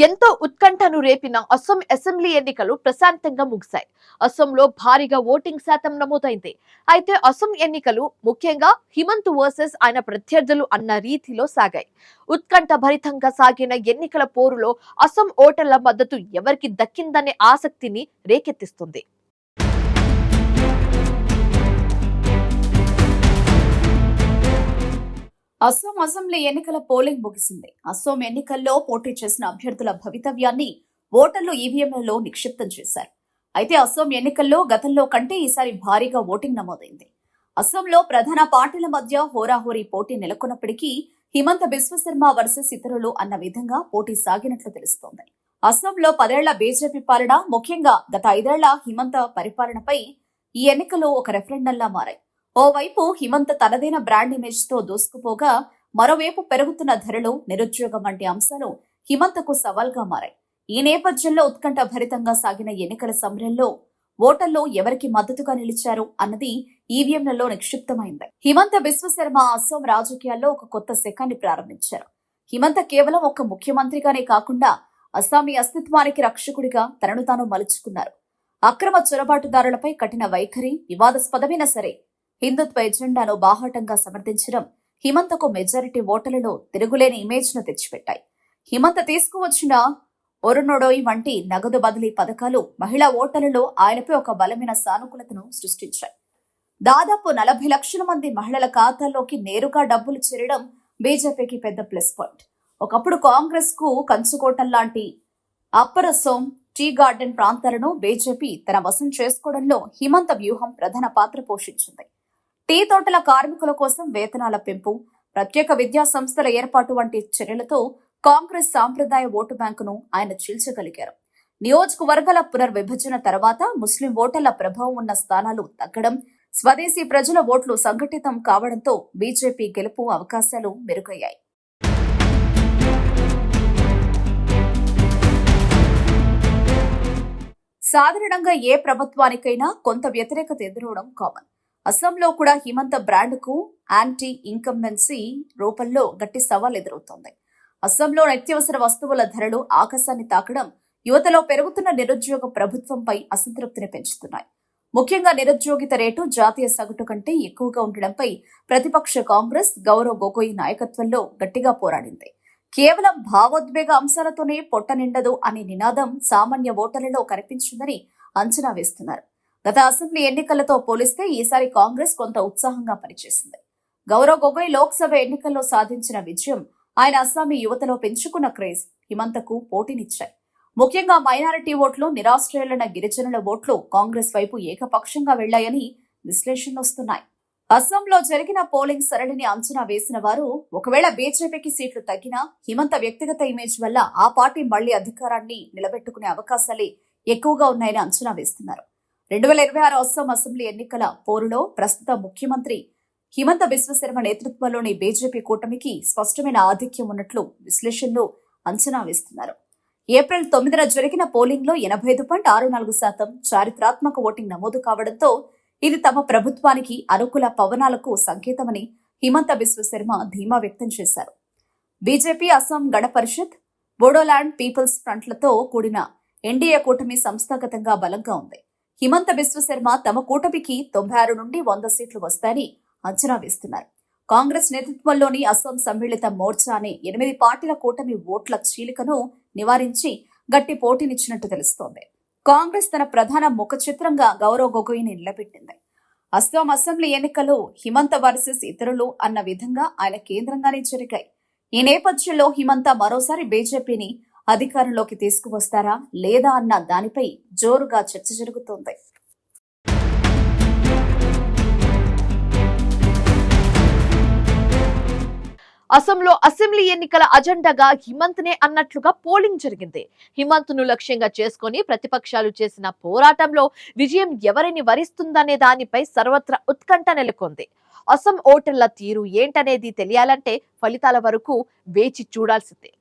ఎంతో ఉత్కంఠను రేపిన అస్సాం అసెంబ్లీ ఎన్నికలు ప్రశాంతంగా ముగిశాయి. అస్సాంలో భారీగా ఓటింగ్ శాతం నమోదైంది. అయితే అస్సాం ఎన్నికలు ముఖ్యంగా హిమంత్ వర్సెస్ ఆయన ప్రత్యర్థులు అన్న రీతిలో సాగాయి. ఉత్కంఠ భరితంగా సాగిన ఎన్నికల పోరులో అస్సాం ఓటర్ల మద్దతు ఎవరికి దక్కిందనే ఆసక్తిని రేకెత్తిస్తుంది. అస్సాం అసెంబ్లీ ఎన్నికల పోలింగ్ ముగిసింది. అస్సాం ఎన్నికల్లో పోటీ చేసిన అభ్యర్థుల భవితవ్యాన్ని ఓటర్లు ఈవీఎంలలో నిక్షిప్తం చేశారు. అయితే అస్సాం ఎన్నికల్లో గతంలో కంటే ఈసారి భారీగా ఓటింగ్ నమోదైంది. అస్సాంలో ప్రధాన పార్టీల మధ్య హోరాహోరీ పోటీ నెలకొన్నప్పటికీ హిమంత బిశ్వశర్మ వర్సెస్ ఇతరులు అన్న విధంగా పోటీ సాగినట్లు తెలుస్తోంది. అస్సాంలో 10 ఏళ్ల బీజేపీ పాలన, ముఖ్యంగా గత 5 ఏళ్ల హిమంత పరిపాలనపై ఈ ఎన్నికలు ఒక రెఫరెండంలా మారాయి. ఓవైపు హిమంత తనదైన బ్రాండ్ ఇమేజ్ తో దూసుకుపోగా, మరోవైపు పెరుగుతున్న ధరలు, నిరుద్యోగం వంటి అంశాలు హిమంతకు సవాల్గా మారాయి. ఈ నేపథ్యంలో ఉత్కంఠ భరితంగా సాగిన ఎన్నికల సమరంలో ఓటర్లు ఎవరికి మద్దతుగా నిలిచారు అన్నది ఈవీఎంలలో నిక్షిప్తమైంది. హిమంత బిశ్వశర్మ అస్సాం రాజకీయాల్లో ఒక కొత్త శకాన్ని ప్రారంభించారు. హిమంత కేవలం ఒక ముఖ్యమంత్రిగానే కాకుండా అస్సామీ అస్తిత్వానికి రక్షకుడిగా తనను తాను మలుచుకున్నారు. అక్రమ చొరబాటుదారులపై కఠిన వైఖరి, వివాదాస్పదమైన సరే హిందుత్వ ఎజెండాను బాహాటంగా సమర్థించడం హిమంతకు మెజారిటీ ఓటర్లలో తిరుగులేని ఇమేజ్ ను తెచ్చిపెట్టాయి. హిమంత తీసుకువచ్చిన ఒరునొడోయ్ వంటి నగదు బదిలీ పథకాలు మహిళా ఓటర్లలో ఆయనపై ఒక బలమైన సానుకూలతను సృష్టించాయి. దాదాపు 40 లక్షల మంది మహిళల ఖాతాల్లోకి నేరుగా డబ్బులు చేరడం బీజేపీకి పెద్ద ప్లస్ పాయింట్. ఒకప్పుడు కాంగ్రెస్ కు కంచుకోటల్లాంటి అప్పర్ అస్సాం, టీ గార్డెన్ ప్రాంతాలను బీజేపీ తన వశం చేసుకోవడంలో హిమంత వ్యూహం ప్రధాన పాత్ర పోషించింది. టీ తోటల కార్మికుల కోసం వేతనాల పెంపు, ప్రత్యేక విద్యా సంస్థల ఏర్పాటు వంటి చర్యలతో కాంగ్రెస్ సాంప్రదాయ ఓటు బ్యాంకును ఆయన చీల్చగలిగారు. నియోజకవర్గాల పునర్విభజన తర్వాత ముస్లిం ఓటర్ల ప్రభావం ఉన్న స్థానాలు తగ్గడం, స్వదేశీ ప్రజల ఓట్లు సంఘటితం కావడంతో బీజేపీ గెలుపు అవకాశాలు మెరుగయ్యాయి. సాధారణంగా ఏ ప్రభుత్వానికైనా కొంత వ్యతిరేకత ఎదురవడం కామన్. అస్సాంలో కూడా హిమంత బ్రాండ్కు యాంటీ ఇన్కంబెన్సీ రూపంలో గట్టి సవాల్ ఎదురవుతోంది. అస్సాంలో నిత్యావసర వస్తువుల ధరలు ఆకాశాన్ని తాకడం, యువతలో పెరుగుతున్న నిరుద్యోగ ప్రభుత్వంపై అసంతృప్తిని పెంచుతున్నాయి. ముఖ్యంగా నిరుద్యోగిత రేటు జాతీయ సగటు కంటే ఎక్కువగా ఉండడంపై ప్రతిపక్ష కాంగ్రెస్ గౌరవ్ గొగోయ్ నాయకత్వంలో గట్టిగా పోరాడింది. కేవలం భావోద్వేగ అంశాలతోనే పొట్ట నిండదు అనే నినాదం సామాన్య ఓటర్లలో కనిపించిందని అంచనా వేస్తున్నారు. గత అసెంబ్లీ ఎన్నికలతో పోలిస్తే ఈసారి కాంగ్రెస్ కొంత ఉత్సాహంగా పనిచేసింది. గౌరవ్ గొగోయ్ లోక్సభ ఎన్నికల్లో సాధించిన విజయం, ఆయన అస్సామీ యువతలో పెంచుకున్న క్రేజ్ హిమంతకు పోటీనిచ్చాయి. ముఖ్యంగా మైనారిటీ ఓట్లు, నిరాశ్రయులైన గిరిజనుల ఓట్లు కాంగ్రెస్ వైపు ఏకపక్షంగా వెళ్లాయని విశ్లేషణలు వస్తున్నాయి. అస్సాంలో జరిగిన పోలింగ్ సరళిని అంచనా వేసిన వారు, ఒకవేళ బీజేపీకి సీట్లు తగ్గినా హిమంత వ్యక్తిగత ఇమేజ్ వల్ల ఆ పార్టీ మళ్లీ అధికారాన్ని నిలబెట్టుకునే అవకాశాలే ఎక్కువగా ఉన్నాయని అంచనా వేస్తున్నారు. 2026 అస్సాం అసెంబ్లీ ఎన్నికల పోరులో ప్రస్తుత ముఖ్యమంత్రి హిమంత బిశ్వశర్మ నేతృత్వంలోని బీజేపీ కూటమికి స్పష్టమైన ఆధిక్యం ఉన్నట్లు విశ్లేషణలు అంచనా వేస్తున్నారు. ఏప్రిల్ 9న జరిగిన పోలింగ్లో 85.64% చారిత్రాత్మక ఓటింగ్ నమోదు కావడంతో ఇది తమ ప్రభుత్వానికి అనుకూల పవనాలకు సంకేతమని హిమంత బిశ్వశర్మ ధీమా వ్యక్తం చేశారు. బీజేపీ, అస్సాం గణ పరిషత్, బోడోలాండ్ పీపుల్స్ ఫ్రంట్లతో కూడిన ఎన్డీఏ కూటమి సంస్థాగతంగా బలంగా ఉంది. హిమంత బిశ్వశర్మ తమ కూటమికి 96 నుండి 100 సీట్లు వస్తాయని అంచనా వేస్తున్నారు. కాంగ్రెస్ నేతృత్వంలోని అస్సాం సమ్మిళిత మోర్చా అనే 8 పార్టీల కూటమి ఓట్ల చీలికను నివారించి గట్టి పోటీనిచ్చినట్టు తెలుస్తోంది. కాంగ్రెస్ తన ప్రధాన ముఖ చిత్రంగా గౌరవ్ గొగోయ్ని నిలబెట్టింది. అస్సాం అసెంబ్లీ ఎన్నికలు హిమంత వర్సెస్ ఇతరులు అన్న విధంగా ఆయన కేంద్రంగానే జరిగాయి. ఈ నేపథ్యంలో హిమంత మరోసారి బీజేపీని అధికారంలోకి తీసుకువస్తారా లేదా అన్న దానిపై జోరుగా చర్చ జరుగుతోంది. అసోంలో అసెంబ్లీ ఎన్నికల అజెండాగా హిమంత్నే అన్నట్లుగా పోలింగ్ జరిగింది. హిమంత్ను లక్ష్యంగా చేసుకుని ప్రతిపక్షాలు చేసిన పోరాటంలో విజయం ఎవరిని వరిస్తుందనే దానిపై సర్వత్రా ఉత్కంఠ నెలకొంది. అసోం ఓటర్ల తీరు ఏంటనేది తెలియాలంటే ఫలితాల వరకు వేచి చూడాల్సిందే.